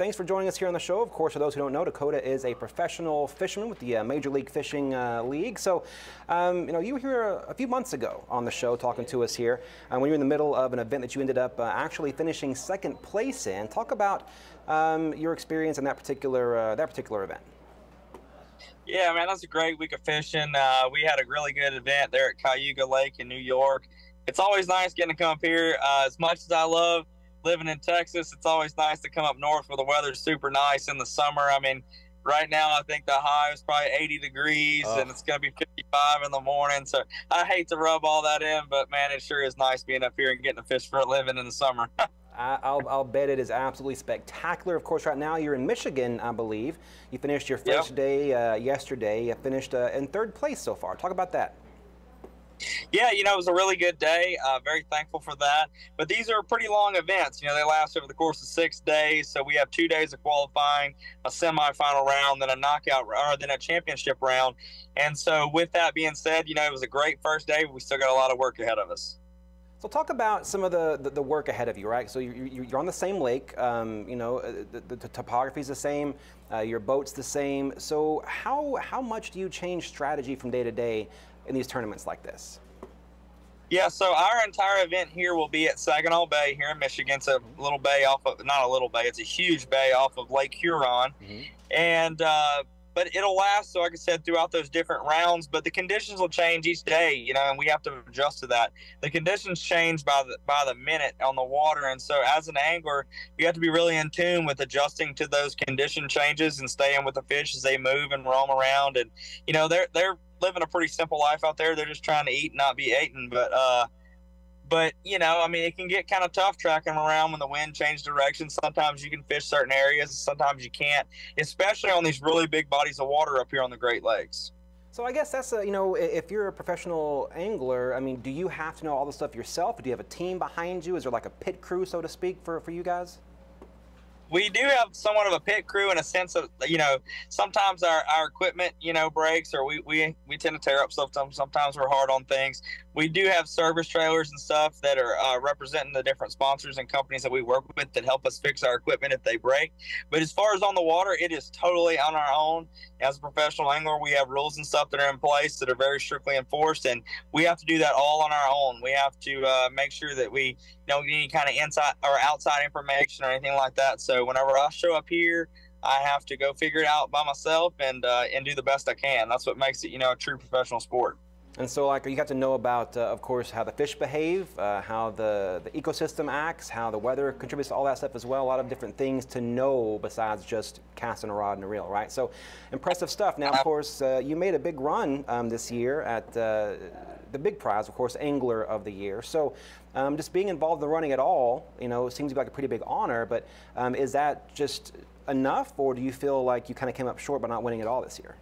thanks for joining us here on the show. Of course, for those who don't know, Kota is a professional fisherman with the Major League Fishing League. So, you were here a few months ago on the show talking to us here when you were in the middle of an event that you ended up actually finishing second place in. Talk about your experience in that particular event. Yeah, man, that's a great week of fishing. We had a really good event there at Cayuga Lake in New York. It's always nice getting to come up here. As much as I love living in Texas, it's always nice to come up north where the weather's super nice in the summer. I mean, right now I think the high is probably 80 degrees and it's going to be 55 in the morning. So I hate to rub all that in, but man, it sure is nice being up here and getting to fish for a living in the summer. I'll bet it is absolutely spectacular. Of course, right now you're in Michigan, I believe. You finished your first day yesterday. You finished in third place so far. Talk about that. Yeah, it was a really good day. Very thankful for that. But these are pretty long events. They last over the course of 6 days. So we have 2 days of qualifying, a semifinal round, then a knockout, or then a championship round. And so with that being said, it was a great first day, but we still got a lot of work ahead of us. So talk about some of the work ahead of you, right? So you're on the same lake, the topography is the same, your boat's the same. So how much do you change strategy from day to day in these tournaments like this? Yeah, so our entire event here will be at Saginaw Bay here in Michigan. It's a little bay off of, not a little bay, it's a huge bay off of Lake Huron. And but it'll last, so like I said, throughout those different rounds, but the conditions will change each day, and we have to adjust to that. The conditions change by the minute on the water, and so as an angler, you have to be really in tune with adjusting to those condition changes and staying with the fish as they move and roam around. And, they're living a pretty simple life out there. They're just trying to eat and not be eaten, but it can get kind of tough tracking them around when the wind changes directions. Sometimes you can fish certain areas, sometimes you can't, especially on these really big bodies of water up here on the Great Lakes. So I guess that's if you're a professional angler, do you have to know all the stuff yourself? Do you have a team behind you? Is there like a pit crew, so to speak, for you guys? We do have somewhat of a pit crew in a sense of, sometimes our equipment, breaks, or we tend to tear up stuff. Sometimes we're hard on things. We do have service trailers and stuff that are representing the different sponsors and companies that we work with that help us fix our equipment if they break. But as far as on the water, it is totally on our own. As a professional angler, we have rules and stuff that are in place that are very strictly enforced, and we have to do that all on our own. We have to make sure that we don't get any kind of inside or outside information or anything like that. So whenever I show up here, I have to go figure it out by myself and do the best I can. That's what makes it, a true professional sport. And so, you got to know about, of course, how the fish behave, how the ecosystem acts, how the weather contributes to all that stuff as well. A lot of different things to know besides just casting a rod and a reel, right? So, impressive stuff. Now, of course, you made a big run this year at the big prize, of course, Angler of the Year. So, just being involved in the running at all, seems to be like a pretty big honor. But is that just enough, or do you feel like you kind of came up short by not winning at all this year?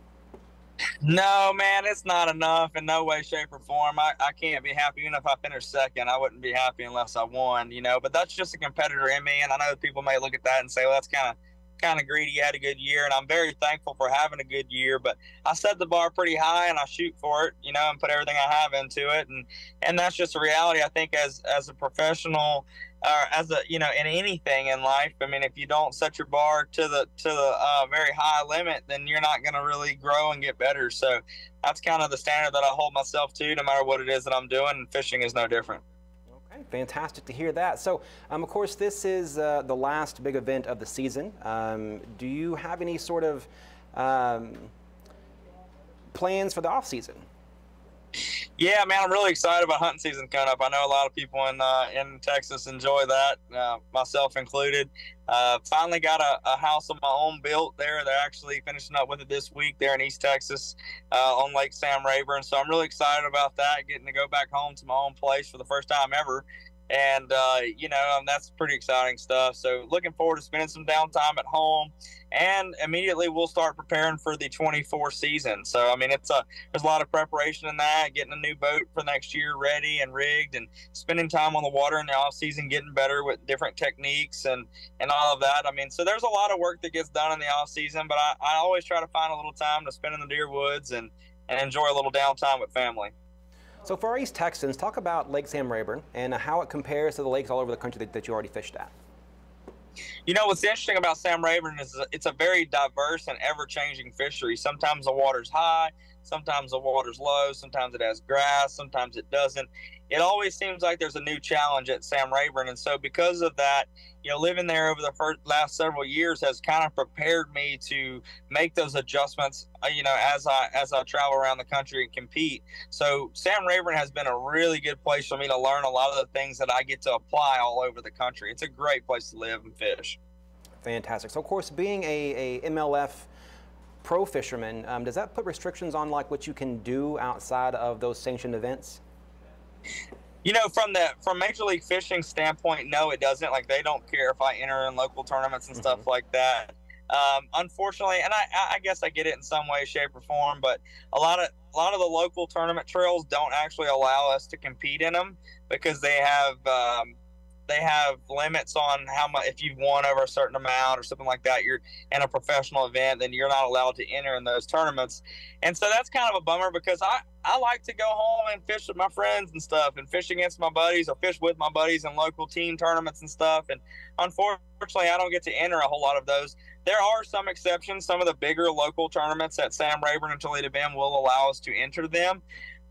No, man, it's not enough in no way, shape, or form. I can't be happy. Even if I finished second, I wouldn't be happy unless I won, but that's just a competitor in me. And I know people may look at that and say, well, that's kind of greedy. You had a good year, and I'm very thankful for having a good year, but I set the bar pretty high and I shoot for it, and put everything I have into it. And that's just a reality. I think as a professional, in anything in life, if you don't set your bar to the very high limit, then you're not going to really grow and get better. So that's kind of the standard that I hold myself to, no matter what it is that I'm doing, and fishing is no different. Okay, fantastic to hear that. So, of course, this is the last big event of the season. Do you have any sort of plans for the off season? Yeah, man, I'm really excited about hunting season coming up. I know a lot of people in Texas enjoy that, myself included. Finally got a house of my own built there. They're actually finishing up with it this week there in East Texas on Lake Sam Rayburn. So I'm really excited about that, getting to go back home to my own place for the first time ever. And, that's pretty exciting stuff. So looking forward to spending some downtime at home, and immediately we'll start preparing for the 24 season. So, there's a lot of preparation in that, getting a new boat for next year ready and rigged, and spending time on the water in the off season, getting better with different techniques and all of that. So there's a lot of work that gets done in the off season, but I always try to find a little time to spend in the deer woods and enjoy a little downtime with family. So for our East Texans, talk about Lake Sam Rayburn and how it compares to the lakes all over the country that you already fished at. You know, what's interesting about Sam Rayburn is it's a very diverse and ever-changing fishery. Sometimes the water's high, sometimes the water's low, sometimes it has grass, sometimes it doesn't. It always seems like there's a new challenge at Sam Rayburn. And so because of that, you know, living there over the last several years has kind of prepared me to make those adjustments, you know, as I travel around the country and compete. So Sam Rayburn has been a really good place for me to learn a lot of the things that I get to apply all over the country. It's a great place to live and fish. Fantastic. So of course, being a MLF pro fisherman, does that put restrictions on like what you can do outside of those sanctioned events? You know, from Major League Fishing standpoint, no, it doesn't. Like, they don't care if I enter in local tournaments and stuff like that. Unfortunately, and I guess I get it in some way, shape, or form, but a lot of the local tournament trails don't actually allow us to compete in them because they have limits on how much. If you've won over a certain amount or something like that, you're in a professional event, then you're not allowed to enter in those tournaments. And so that's kind of a bummer because I like to go home and fish with my friends and stuff, and fish against my buddies or fish with my buddies in local team tournaments and stuff. And unfortunately, I don't get to enter a whole lot of those. There are some exceptions. Some of the bigger local tournaments at Sam Rayburn and Toledo Bend will allow us to enter them.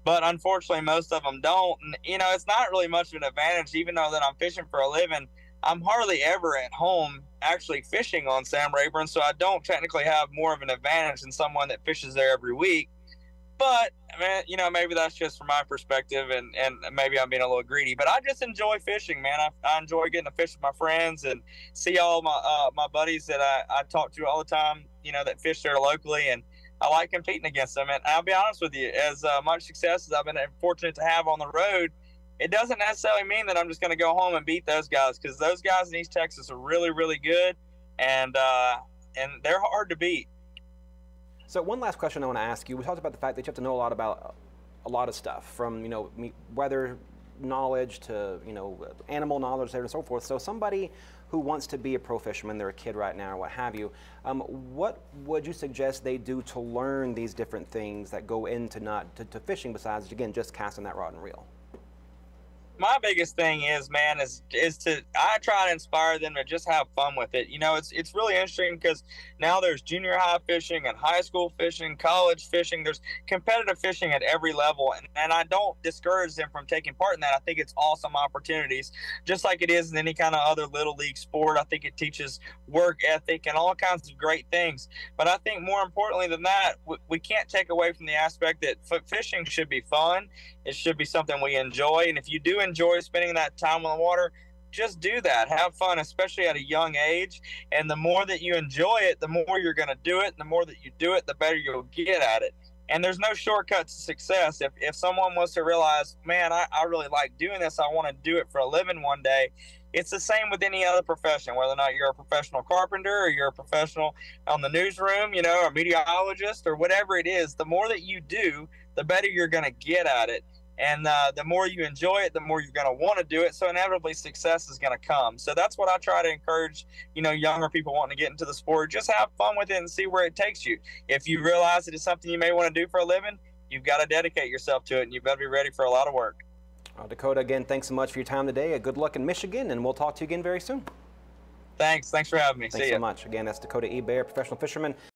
But unfortunately, most of them don't. And, you know, it's not really much of an advantage, even though that I'm fishing for a living. I'm hardly ever at home actually fishing on Sam Rayburn, so I don't technically have more of an advantage than someone that fishes there every week. But, you know, maybe that's just from my perspective, and maybe I'm being a little greedy. But I just enjoy fishing, man. I enjoy getting to fish with my friends and see all my buddies that I talk to all the time, you know, that fish there locally. And I like competing against them. And I'll be honest with you, as much success as I've been fortunate to have on the road, it doesn't necessarily mean that I'm just going to go home and beat those guys, because those guys in East Texas are really, really good, and they're hard to beat. So one last question I want to ask you. We talked about the fact that you have to know a lot about a lot of stuff, from, you know, weather knowledge to, you know, animal knowledge and so forth. So somebody who wants to be a pro fisherman, they're a kid right now or what have you, what would you suggest they do to learn these different things that go into to fishing besides, again, just casting that rod and reel? My biggest thing is, man, is I try to inspire them to just have fun with it. You know, it's really interesting because now there's junior high fishing and high school fishing, college fishing. There's competitive fishing at every level, and I don't discourage them from taking part in that. I think it's awesome opportunities, just like it is in any kind of other little league sport. I think it teaches work ethic and all kinds of great things. But I think more importantly than that, we can't take away from the aspect that fishing should be fun. It should be something we enjoy, and if you do enjoy spending that time on the water, just do that. Have fun, especially at a young age. And the more that you enjoy it, the more you're going to do it. And the more that you do it, the better you'll get at it. And there's no shortcut to success. If someone was to realize, man, I really like doing this, I want to do it for a living one day, it's the same with any other profession, whether or not you're a professional carpenter or you're a professional on the newsroom, you know, or a meteorologist or whatever it is. The more that you do, the better you're going to get at it. And the more you enjoy it, the more you're going to want to do it. So inevitably success is going to come. So that's what I try to encourage, you know, younger people wanting to get into the sport. Just have fun with it and see where it takes you. If you realize it is something you may want to do for a living, you've got to dedicate yourself to it, and you better be ready for a lot of work. Dakota, again, thanks so much for your time today. Good luck in Michigan, and we'll talk to you again very soon. Thanks for having me. Thanks so much. Again, that's Dakota E. Bear, professional fisherman.